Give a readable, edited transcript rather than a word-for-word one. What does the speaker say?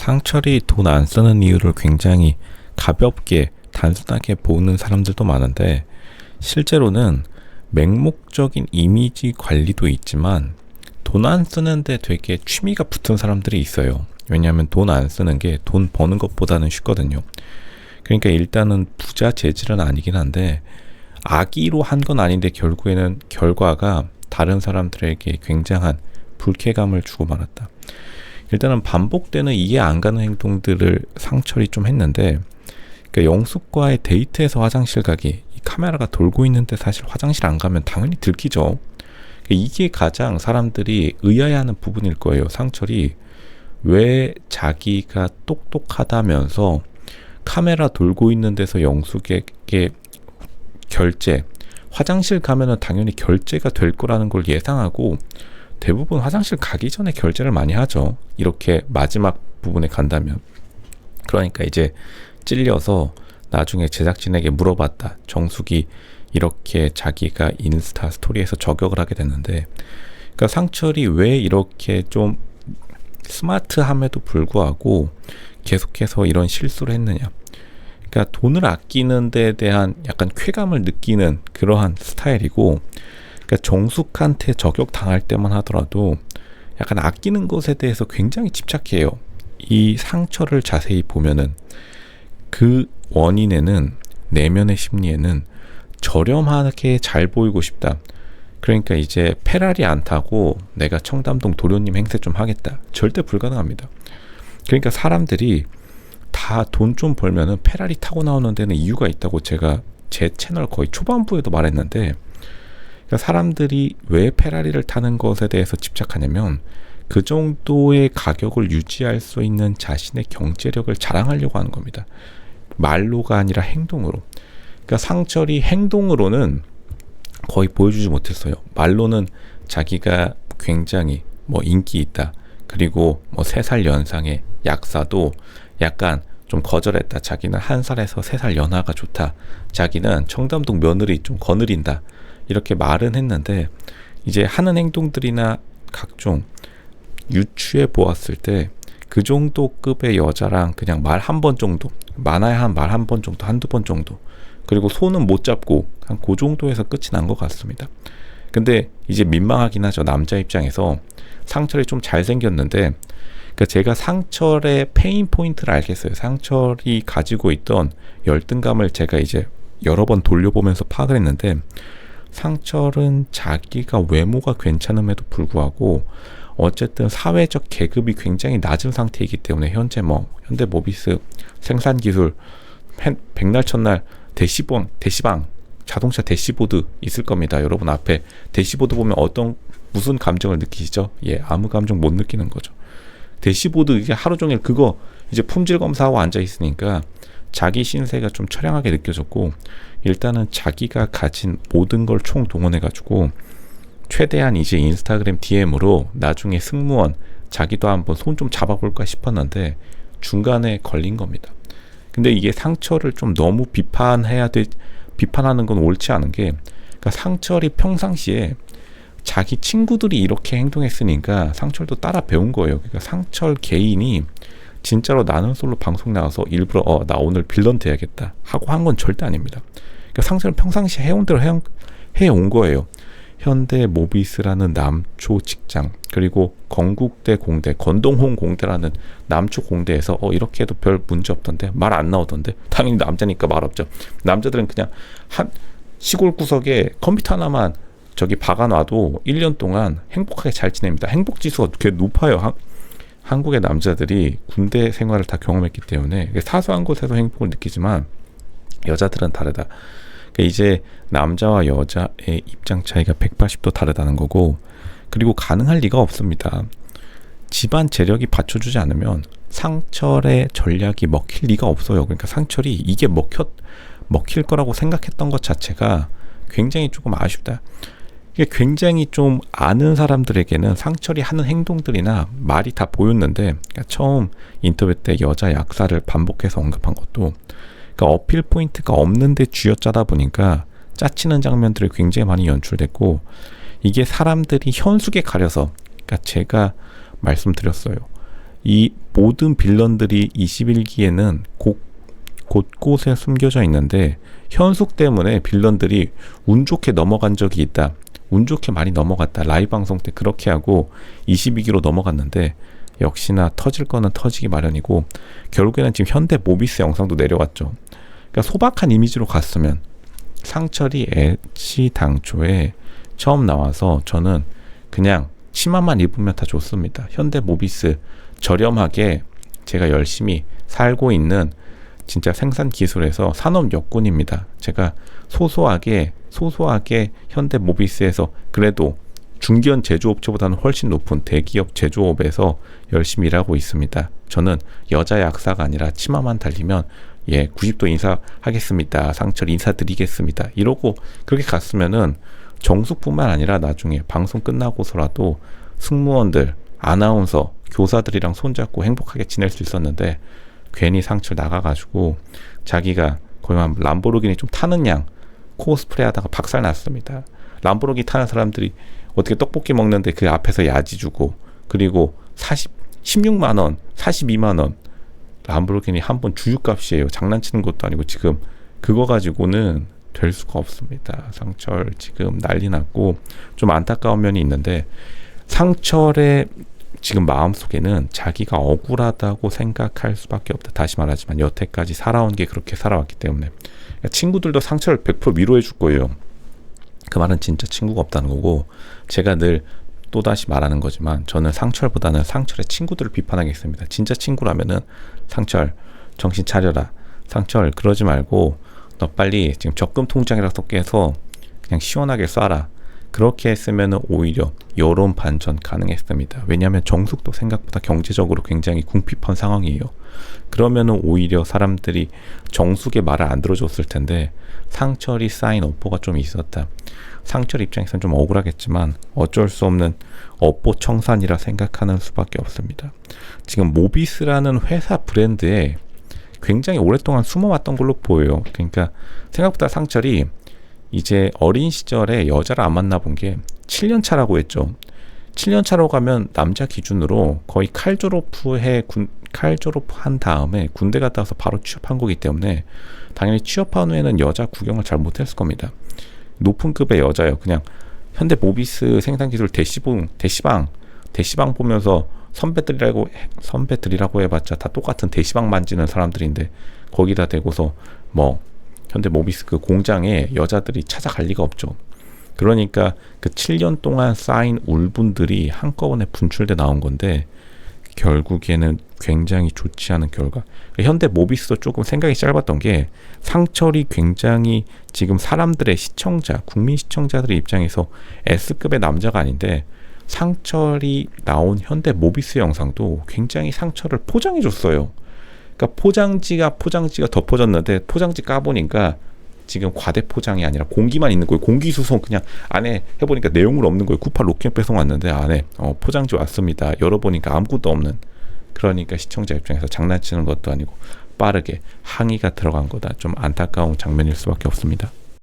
상철이 돈 안 쓰는 이유를 굉장히 가볍게 단순하게 보는 사람들도 많은데, 실제로는 맹목적인 이미지 관리도 있지만 돈 안 쓰는데 되게 취미가 붙은 사람들이 있어요. 왜냐하면 돈 안 쓰는 게 돈 버는 것보다는 쉽거든요. 그러니까 일단은 부자 재질은 아니긴 한데 악의로 한 건 아닌데 결국에는 결과가 다른 사람들에게 굉장한 불쾌감을 주고 말았다. 일단은 반복되는 이해 안 가는 행동들을 상철이 좀 했는데, 그러니까 영숙과의 데이트에서 화장실 가기, 이 카메라가 돌고 있는데 사실 화장실 안 가면 당연히 들키죠. 그러니까 이게 가장 사람들이 의아해하는 부분일 거예요. 상철이 왜 자기가 똑똑하다면서 카메라 돌고 있는 데서 영숙에게 화장실 가면은 당연히 결제가 될 거라는 걸 예상하고 대부분 화장실 가기 전에 결제를 많이 하죠. 이렇게 마지막 부분에 간다면. 그러니까 이제 찔려서 나중에 제작진에게 물어봤다. 정숙이 이렇게 자기가 인스타 스토리에서 저격을 하게 됐는데, 그러니까 상철이 왜 이렇게 좀 스마트함에도 불구하고 계속해서 이런 실수를 했느냐. 그러니까 돈을 아끼는 데 대한 약간 쾌감을 느끼는 그러한 스타일이고, 그러니까 정숙한테 저격 당할 때만 하더라도 약간 아끼는 것에 대해서 굉장히 집착해요. 이 상처를 자세히 보면은 그 원인에는, 내면의 심리에는 저렴하게 잘 보이고 싶다. 그러니까 이제 페라리 안 타고 내가 청담동 도련님 행세 좀 하겠다. 절대 불가능합니다. 그러니까 사람들이 다 돈 좀 벌면은 페라리 타고 나오는 데는 이유가 있다고 제가 제 채널 거의 초반부에도 말했는데, 그러니까 사람들이 왜 페라리를 타는 것에 대해서 집착하냐면 그 정도의 가격을 유지할 수 있는 자신의 경제력을 자랑하려고 하는 겁니다. 말로가 아니라 행동으로. 그러니까 상철이 행동으로는 거의 보여주지 못했어요. 말로는 자기가 굉장히 인기 있다. 그리고 3살 연상의 약사도 약간 좀 거절했다. 자기는 1살에서 3살 연하가 좋다. 자기는 청담동 며느리 좀 거느린다. 이렇게 말은 했는데, 이제 하는 행동들이나 각종 유추해 보았을 때 그 정도 급의 여자랑 그냥 말 한 번 정도, 많아야 한 말 한 번 정도, 한두 번 정도, 그리고 손은 못 잡고 한 그 정도에서 끝이 난 것 같습니다. 근데 이제 민망하긴 하죠. 남자 입장에서. 상철이 좀 잘생겼는데, 그러니까 제가 상철의 페인 포인트를 알겠어요. 상철이 가지고 있던 열등감을 제가 이제 여러 번 돌려보면서 파악을 했는데, 상철은 자기가 외모가 괜찮음에도 불구하고 어쨌든 사회적 계급이 굉장히 낮은 상태이기 때문에 현재 현대모비스 생산기술 백날 첫날 대시방 자동차 대시보드 있을 겁니다. 여러분 앞에 대시보드 보면 무슨 감정을 느끼시죠? 아무 감정 못 느끼는 거죠. 대시보드 이게 하루 종일 그거 이제 품질 검사하고 앉아 있으니까 자기 신세가 좀 처량하게 느껴졌고, 일단은 자기가 가진 모든 걸 총동원해가지고 최대한 이제 인스타그램 DM으로 나중에 승무원 자기도 한번 손 좀 잡아볼까 싶었는데 중간에 걸린 겁니다. 근데 이게 상철을 좀 너무 비판하는 건 옳지 않은 게, 그러니까 상철이 평상시에 자기 친구들이 이렇게 행동했으니까 상철도 따라 배운 거예요. 그러니까 상철 개인이 진짜로 나는 솔로 방송 나와서 일부러 나 오늘 빌런 돼야겠다 하고 한 건 절대 아닙니다. 그러니까 상철은 평상시 해온 대로 해온 거예요. 현대모비스라는 남초 직장, 그리고 건국대 공대, 건동홍 공대라는 남초 공대에서 이렇게 해도 별 문제 없던데, 말 안 나오던데, 당연히 남자니까 말 없죠. 남자들은 그냥 한 시골 구석에 컴퓨터 하나만 저기 박아놔도 1년 동안 행복하게 잘 지냅니다. 행복지수가 되게 높아요. 한국의 남자들이 군대 생활을 다 경험했기 때문에 사소한 곳에서 행복을 느끼지만 여자들은 다르다. 이제 남자와 여자의 입장 차이가 180도 다르다는 거고, 그리고 가능할 리가 없습니다. 집안 재력이 받쳐주지 않으면 상철의 전략이 먹힐 리가 없어요. 그러니까 상철이 이게 먹힐 거라고 생각했던 것 자체가 굉장히 조금 아쉽다. 이게 굉장히 좀 아는 사람들에게는 상철이 하는 행동들이나 말이 다 보였는데, 그러니까 처음 인터뷰 때 여자 약사를 반복해서 언급한 것도, 그러니까 어필 포인트가 없는데 쥐어짜다 보니까 짜치는 장면들이 굉장히 많이 연출됐고, 이게 사람들이 현숙에 가려서, 그러니까 제가 말씀드렸어요. 이 모든 빌런들이 21기에는 곳곳에 숨겨져 있는데 현숙 때문에 빌런들이 운 좋게 넘어간 적이 있다. 운 좋게 많이 넘어갔다. 라이브 방송 때 그렇게 하고 22기로 넘어갔는데 역시나 터질 거는 터지기 마련이고 결국에는 지금 현대 모비스 영상도 내려왔죠. 그러니까 소박한 이미지로 갔으면 상철이 애시당초에 처음 나와서 저는 그냥 치마만 입으면 다 좋습니다. 현대 모비스 저렴하게 제가 열심히 살고 있는 진짜 생산 기술에서 산업 역군입니다. 제가 소소하게 현대 모비스에서 그래도 중견 제조업체보다는 훨씬 높은 대기업 제조업에서 열심히 일하고 있습니다. 저는 여자 약사가 아니라 치마만 달리면 90도 인사하겠습니다. 상철 인사드리겠습니다. 이러고 그렇게 갔으면은 정숙뿐만 아니라 나중에 방송 끝나고서라도 승무원들, 아나운서, 교사들이랑 손잡고 행복하게 지낼 수 있었는데 괜히 상철 나가가지고 자기가 거의 한 람보르기니 좀 타는 양 코스프레 하다가 박살 났습니다. 람보르기니 타는 사람들이 어떻게 떡볶이 먹는데 그 앞에서 야지 주고 그리고 16만원, 42만원 람보르기니 한 번 주유값이에요. 장난치는 것도 아니고 지금 그거 가지고는 될 수가 없습니다. 상철 지금 난리 났고 좀 안타까운 면이 있는데 상철의 지금 마음속에는 자기가 억울하다고 생각할 수밖에 없다. 다시 말하지만 여태까지 살아온 게 그렇게 살아왔기 때문에 친구들도 상철을 100% 위로해 줄 거예요. 그 말은 진짜 친구가 없다는 거고 제가 늘 또다시 말하는 거지만 저는 상철보다는 상철의 친구들을 비판하겠습니다. 진짜 친구라면은 상철 정신 차려라. 상철 그러지 말고 너 빨리 지금 적금 통장이라도 깨서 그냥 시원하게 쏴라. 그렇게 했으면 오히려 여론 반전 가능했습니다. 왜냐하면 정숙도 생각보다 경제적으로 굉장히 궁핍한 상황이에요. 그러면 오히려 사람들이 정숙의 말을 안 들어줬을 텐데 상철이 쌓인 업보가 좀 있었다. 상철 입장에서는 좀 억울하겠지만 어쩔 수 없는 업보 청산이라 생각하는 수밖에 없습니다. 지금 모비스라는 회사 브랜드에 굉장히 오랫동안 숨어왔던 걸로 보여요. 그러니까 생각보다 상철이 이제 어린 시절에 여자를 안 만나본 게 7년 차라고 했죠. 7년 차로 가면 남자 기준으로 거의 칼 졸업한 다음에 군대 갔다 와서 바로 취업한 거기 때문에 당연히 취업한 후에는 여자 구경을 잘 못했을 겁니다. 높은 급의 여자예요. 그냥 현대 모비스 생산기술 대시방 보면서 선배들이라고 해봤자 다 똑같은 대시방 만지는 사람들인데 거기다 대고서 뭐 현대 모비스 그 공장에 여자들이 찾아갈 리가 없죠. 그러니까 그 7년 동안 쌓인 울분들이 한꺼번에 분출돼 나온 건데 결국에는 굉장히 좋지 않은 결과. 현대 모비스도 조금 생각이 짧았던 게 상철이 굉장히 지금 사람들의 시청자, 국민 시청자들의 입장에서 S급의 남자가 아닌데 상철이 나온 현대 모비스 영상도 굉장히 상철을 포장해 줬어요. 그러니까 포장지가 덮어졌는데 포장지 까보니까 지금 과대 포장이 아니라 공기만 있는 거예요. 공기 수송 그냥 안에 해보니까 내용물 없는 거예요. 98 로켓 배송 왔는데 안에 포장지 왔습니다. 열어보니까 아무것도 없는. 그러니까 시청자 입장에서 장난치는 것도 아니고 빠르게 항의가 들어간 거다. 좀 안타까운 장면일 수밖에 없습니다.